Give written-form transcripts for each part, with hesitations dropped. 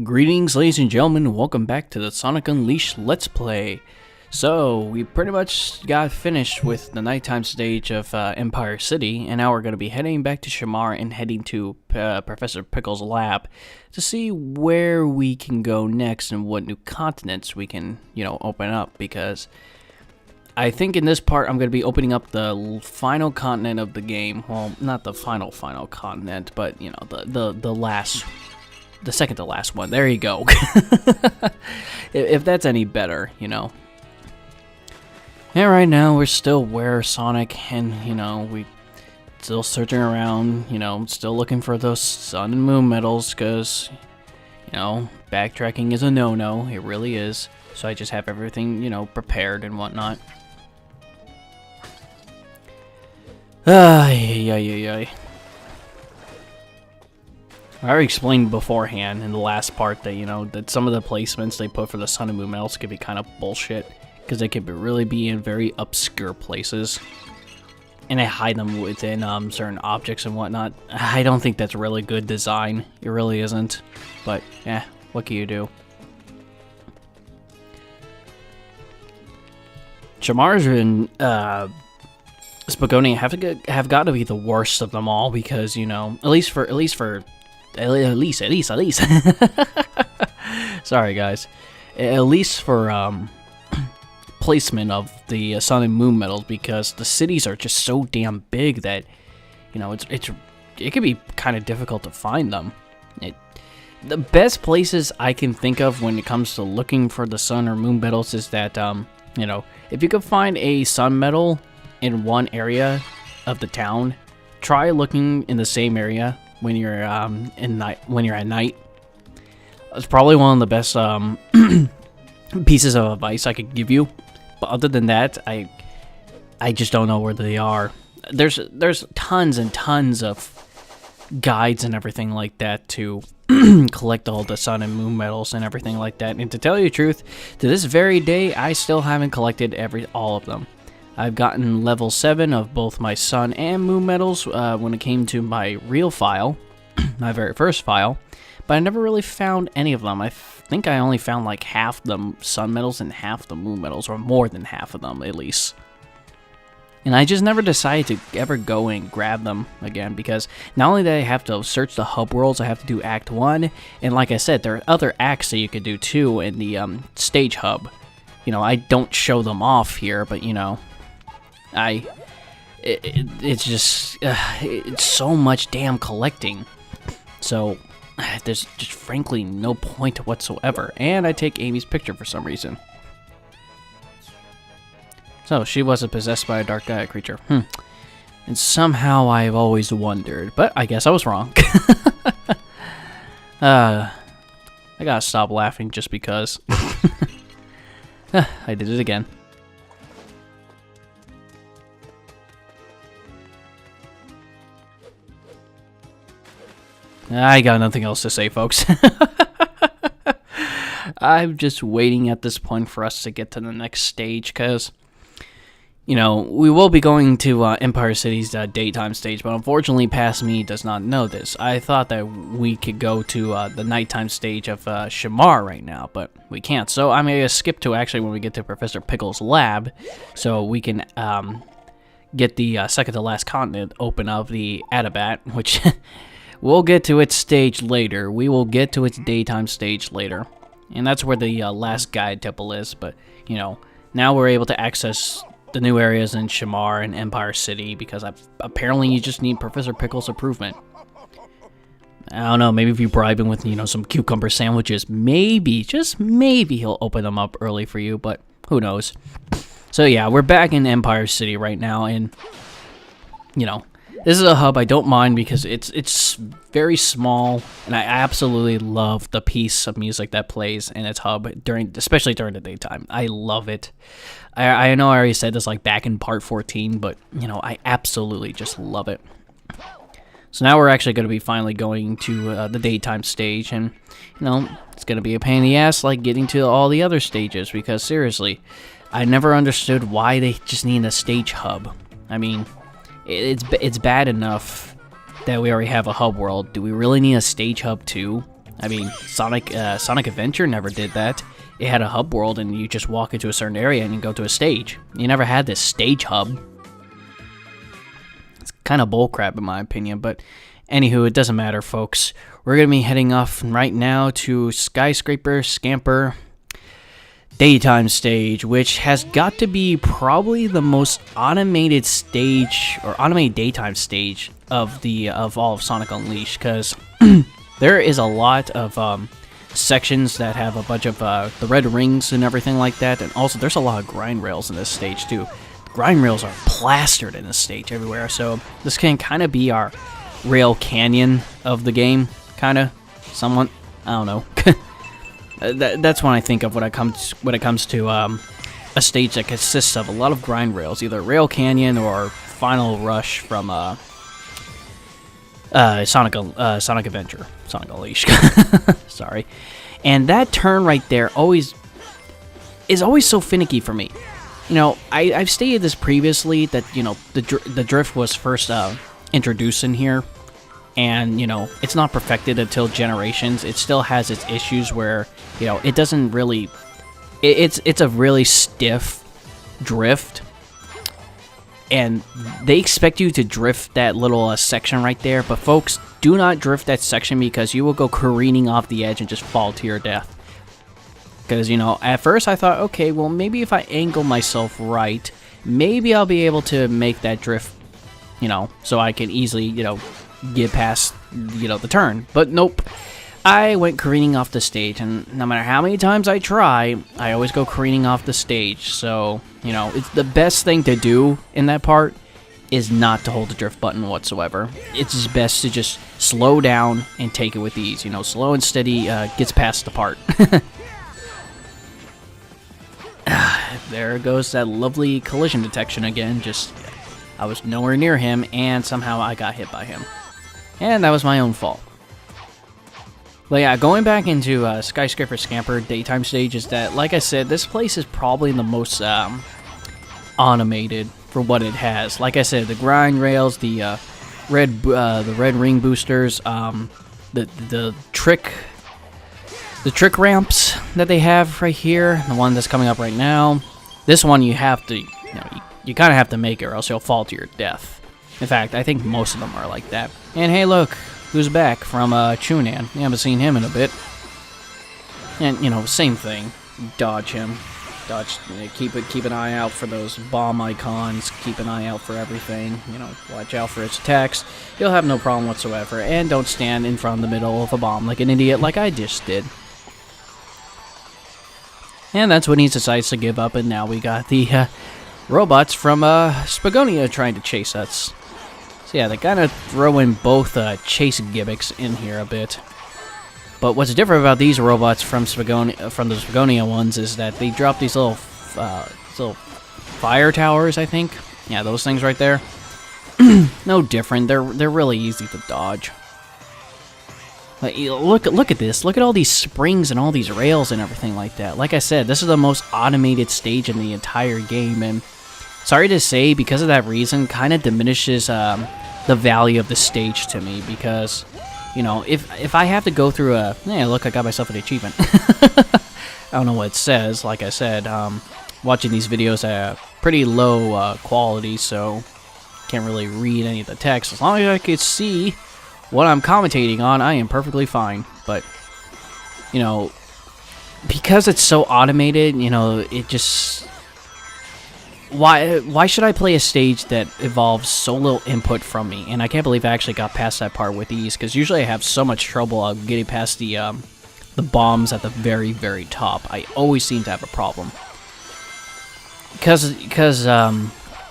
Greetings, ladies and gentlemen, welcome back to the Sonic Unleashed Let's Play. So, we pretty much got finished with the nighttime stage of Empire City, and now we're going to be heading back to Shamar and heading to Professor Pickle's lab to see where we can go next and what new continents we can, open up, because I think in this part I'm going to be opening up the final continent of the game. Well, not the final continent, but, the second to last one. There you go. If that's any better, And right now we're still where Sonic, and we still searching around, still looking for those sun and moon medals, because, backtracking is a no-no. It really is. So I just have everything, prepared and whatnot. Ay. I already explained beforehand in the last part that, that some of the placements they put for the sun and moon medals could be kind of bullshit, because they could really be in very obscure places, and they hide them within certain objects and whatnot. I don't think that's really good design. It really isn't, but yeah, what can you do? Shamar's and Spagoni have got to be the worst of them all, because at least sorry guys, at least for placement of the sun and moon medals, because the cities are just so damn big that it could be kind of difficult to find them. The best places I can think of when it comes to looking for the sun or moon medals is that if you could find a sun medal in one area of the town, try looking in the same area when you're at night. It's probably one of the best pieces of advice I could give you. But other than that, I just don't know where they are. There's tons and tons of guides and everything like that to collect all the sun and moon medals and everything like that. And to tell you the truth, to this very day, I still haven't collected all of them. I've gotten level 7 of both my sun and moon medals when it came to my real file, my very first file, but I never really found any of them. I think I only found like half the sun medals and half the moon medals, or more than half of them at least. And I just never decided to ever go and grab them again, because not only did I have to search the hub worlds, I have to do Act 1, and like I said, there are other acts that you could do too in the stage hub. I don't show them off here, but it's just it's so much damn collecting, so there's just frankly no point whatsoever. And I take Amy's picture for some reason. So she wasn't possessed by a dark Gaia creature. And somehow I've always wondered, but I guess I was wrong. I gotta stop laughing just because. I did it again. I got nothing else to say, folks. I'm just waiting at this point for us to get to the next stage, because, we will be going to Empire City's daytime stage, but unfortunately, past me does not know this. I thought that we could go to the nighttime stage of Shamar right now, but we can't. So I'm going to skip to actually when we get to Professor Pickle's lab, so we can get the second to last continent open of the Atabat, which... We'll get to its stage later. We will get to its daytime stage later. And that's where the last guide temple is. But, now we're able to access the new areas in Shamar and Empire City, because apparently you just need Professor Pickle's approval. I don't know, maybe if you bribe him with, some cucumber sandwiches, maybe, just maybe he'll open them up early for you, but who knows. So yeah, we're back in Empire City right now, and, this is a hub I don't mind, because it's very small, and I absolutely love the piece of music that plays in its hub, especially during the daytime. I love it. I know I already said this like back in part 14, but I absolutely just love it. So now we're actually going to be finally going to the daytime stage, and it's going to be a pain in the ass like getting to all the other stages, because seriously, I never understood why they just need a stage hub. I mean, it's bad enough that we already have a hub world. Do we really need a stage hub too? I mean, Sonic Adventure never did that. It had a hub world, and you just walk into a certain area and you go to a stage. You never had this stage hub. It's kind of bullcrap in my opinion, but anywho, it doesn't matter, folks. We're going to be heading off right now to Skyscraper Scamper Daytime Stage, which has got to be probably the most automated stage, or automated daytime stage of all of Sonic Unleashed, because there is a lot of sections that have a bunch of the red rings and everything like that, and also there's a lot of grind rails in this stage too. Grind rails are plastered in this stage everywhere, so this can kind of be our rail canyon of the game, kind of, somewhat. I don't know. That's when I think of when it comes to a stage that consists of a lot of grind rails, either Rail Canyon or Final Rush from Sonic Adventure, Sonic Unleashed. Sorry. And that turn right there is always so finicky for me. You know, I've stated this previously that, you know, the drift was first introduced in here, and, you know, it's not perfected until Generations. It still has its issues where, you know, it doesn't really... It's a really stiff drift, and they expect you to drift that little section right there, but folks, do not drift that section because you will go careening off the edge and just fall to your death. Because, you know, at first I thought, okay, well, maybe if I angle myself right, maybe I'll be able to make that drift, you know, so I can easily, you know, get past, you know, the turn. But nope, I went careening off the stage, and no matter how many times I try, I always go careening off the stage. So, you know, it's the best thing to do in that part is not to hold the drift button whatsoever. It's just best to just slow down and take it with ease. You know, slow and steady gets past the part. There goes that lovely collision detection again. Just, I was nowhere near him, and somehow I got hit by him. And that was my own fault. But yeah, going back into Skyscraper Scamper Daytime Stage is that, like I said, this place is probably the most automated for what it has. Like I said, the grind rails, the red ring boosters, the trick ramps that they have right here, the one that's coming up right now. This one you have to, you kind of have to make it, or else you'll fall to your death. In fact, I think most of them are like that. And hey, look, who's back from Chunan? We haven't seen him in a bit. And, you know, same thing. Dodge him. Dodge. Keep an eye out for those bomb icons. Keep an eye out for everything. You know, watch out for his attacks. You'll have no problem whatsoever. And don't stand in front of the middle of a bomb like an idiot like I just did. And that's when he decides to give up, and now we got the robots from Spagonia trying to chase us. So yeah, they kind of throw in both chase gimmicks in here a bit. But what's different about these robots from the Spagonia ones is that they drop these little fire towers, I think. Yeah, those things right there. No different. They're really easy to dodge. Like, look at this. Look at all these springs and all these rails and everything like that. Like I said, this is the most automated stage in the entire game, and sorry to say, because of that reason, kind of diminishes the value of the stage to me, because, you know, if I have to go through look, I got myself an achievement. I don't know what it says. Like I said, watching these videos at pretty low quality, so can't really read any of the text. As long as I could see what I'm commentating on, I am perfectly fine. But, you know, because it's so automated, you know, it just... Why should I play a stage that involves so little input from me? And I can't believe I actually got past that part with ease, because usually I have so much trouble getting past the bombs at the very, very top. I always seem to have a problem. Because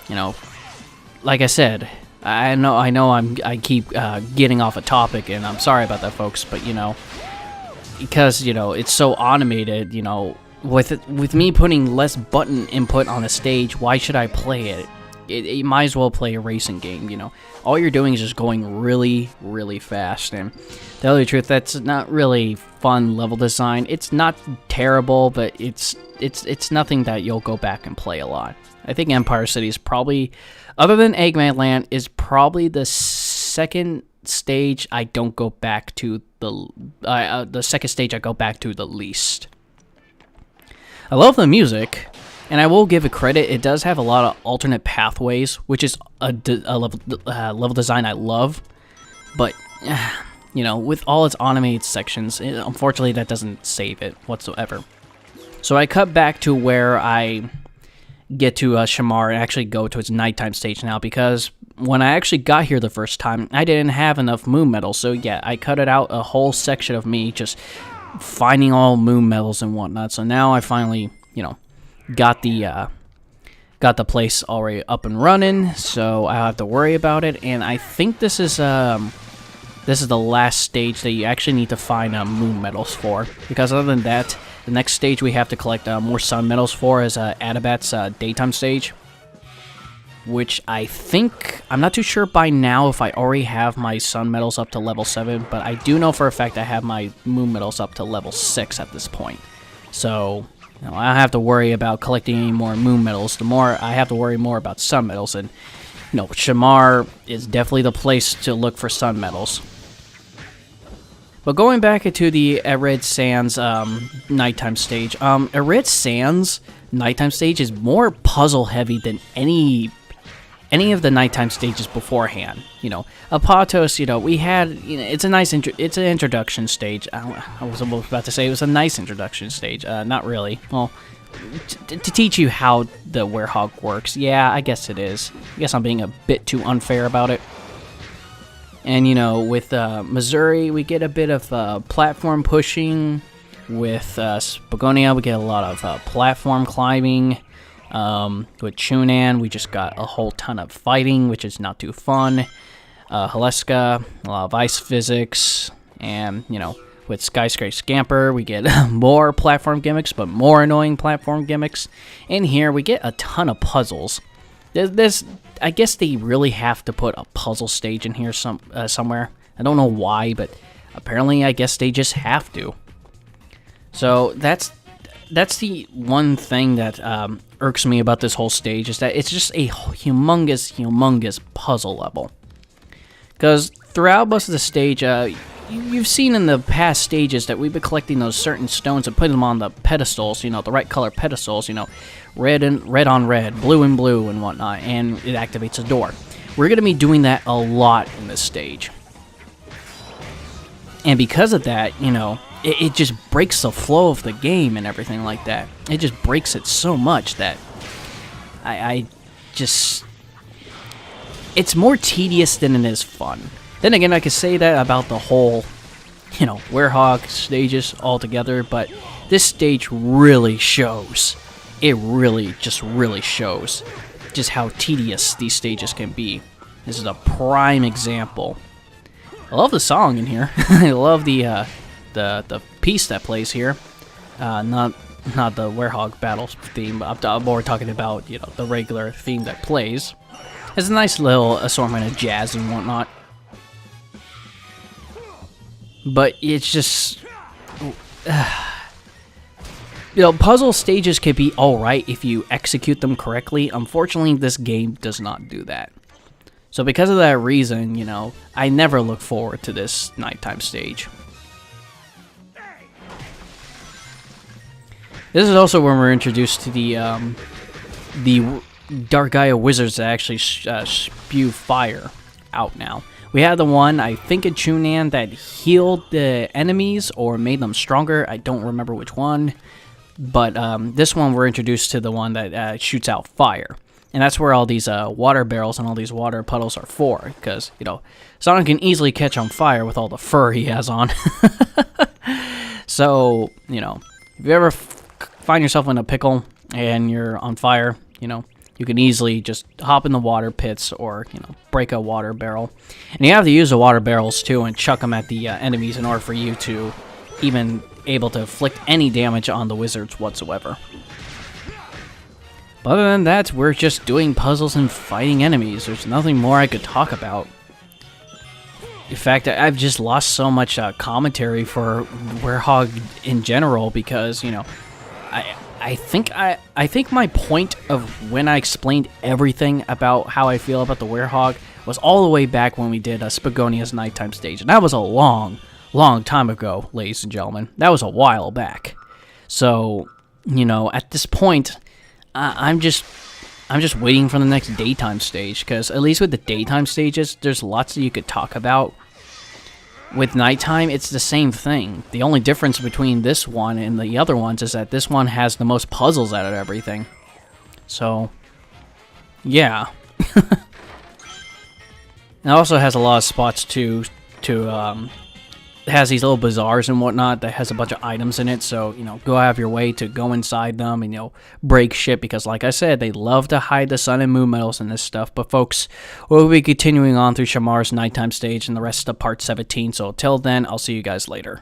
you know, like I said, I know I keep getting off a topic, and I'm sorry about that, folks, but, you know, because, you know, it's so automated, you know, with me putting less button input on a stage, why should I play it? You might as well play a racing game, you know. All you're doing is just going really, really fast, and to tell you the truth, that's not really fun level design. It's not terrible, but it's nothing that you'll go back and play a lot. I think Empire City is probably, other than Eggman Land, is probably the second stage I don't go back to the second stage I go back to the least. I love the music, and I will give it credit. It does have a lot of alternate pathways, which is a level design I love. But you know, with all its automated sections, unfortunately that doesn't save it whatsoever. So I cut back to where I get to Shamar and actually go to its nighttime stage now, because when I actually got here the first time, I didn't have enough moon medals. So yeah, I cut it out a whole section of me just finding all moon medals and whatnot. So now I finally, you know, got the place already up and running, so I don't have to worry about it. And I think this is the last stage that you actually need to find moon medals for, because other than that, the next stage we have to collect more sun medals for is Adabat's daytime stage, which I think, I'm not too sure by now if I already have my sun medals up to level 7, but I do know for a fact I have my moon medals up to level 6 at this point. So, you know, I don't have to worry about collecting any more moon medals. The more I have to worry more about sun medals, and you know, Shamar is definitely the place to look for sun medals. But going back into the Arid Sands nighttime stage, Arid Sands nighttime stage is more puzzle heavy than any of the nighttime stages beforehand. You know, Apatos, you know, we had, you know, it's a nice it's an introduction stage. I was about to say it was a nice introduction stage. Not really. Well, to teach you how the werehog works. Yeah, I guess it is. I guess I'm being a bit too unfair about it. And, you know, with Missouri, we get a bit of platform pushing. With Spagonia, we get a lot of platform climbing. With Chunan, we just got a whole ton of fighting, which is not too fun. Haleska, a lot of ice physics. And, you know, with Skyscraper Scamper, we get more platform gimmicks, but more annoying platform gimmicks. And here, we get a ton of puzzles. I guess they really have to put a puzzle stage in here somewhere. I don't know why, but apparently I guess they just have to. So that's the one thing that irks me about this whole stage, is that it's just a humongous puzzle level. Because throughout most of the stage, you've seen in the past stages that we've been collecting those certain stones and putting them on the pedestals, you know, the right color pedestals, you know, red on red, blue and blue and whatnot, and it activates a door. We're going to be doing that a lot in this stage. And because of that, you know, it just breaks the flow of the game and everything like that. It just breaks it so much that I just... It's more tedious than it is fun. Then again, I could say that about the whole, you know, werehog stages altogether, but this stage really shows. It really shows just how tedious these stages can be. This is a prime example. I love the song in here. I love the piece that plays here. Not the werehog battles theme, but I'm more talking about, you know, the regular theme that plays. It's a nice little assortment of jazz and whatnot. But it's just... you know, puzzle stages can be alright if you execute them correctly. Unfortunately, this game does not do that. So because of that reason, you know, I never look forward to this nighttime stage. This is also when we're introduced to the Dark Gaia wizards that actually spew fire out now. We had the one, I think in Chunan, that healed the enemies or made them stronger. I don't remember which one. But this one, we're introduced to the one that shoots out fire. And that's where all these water barrels and all these water puddles are for. Because, you know, Sonic can easily catch on fire with all the fur he has on. So, you know, if you ever find yourself in a pickle and you're on fire, you know, you can easily just hop in the water pits or, you know, break a water barrel. And you have to use the water barrels, too, and chuck them at the enemies in order for you to even able to inflict any damage on the wizards whatsoever. But other than that, we're just doing puzzles and fighting enemies. There's nothing more I could talk about. In fact, I've just lost so much commentary for werehog in general because, you know, I think my point of when I explained everything about how I feel about the werehog was all the way back when we did Spagonia's nighttime stage, and that was a long time ago, ladies and gentlemen. That was a while back. So, you know, at this point, I'm just waiting for the next daytime stage, because at least with the daytime stages, there's lots that you could talk about. With nighttime, it's the same thing. The only difference between this one and the other ones is that this one has the most puzzles out of everything. So, yeah. It also has a lot of spots to it has these little bazaars and whatnot that has a bunch of items in it, so, you know, go out of your way to go inside them and, you know, break shit, because like I said, they love to hide the sun and moon medals and this stuff. But folks, we'll be continuing on through Shamar's nighttime stage and the rest of part 17, so till then, I'll see you guys later.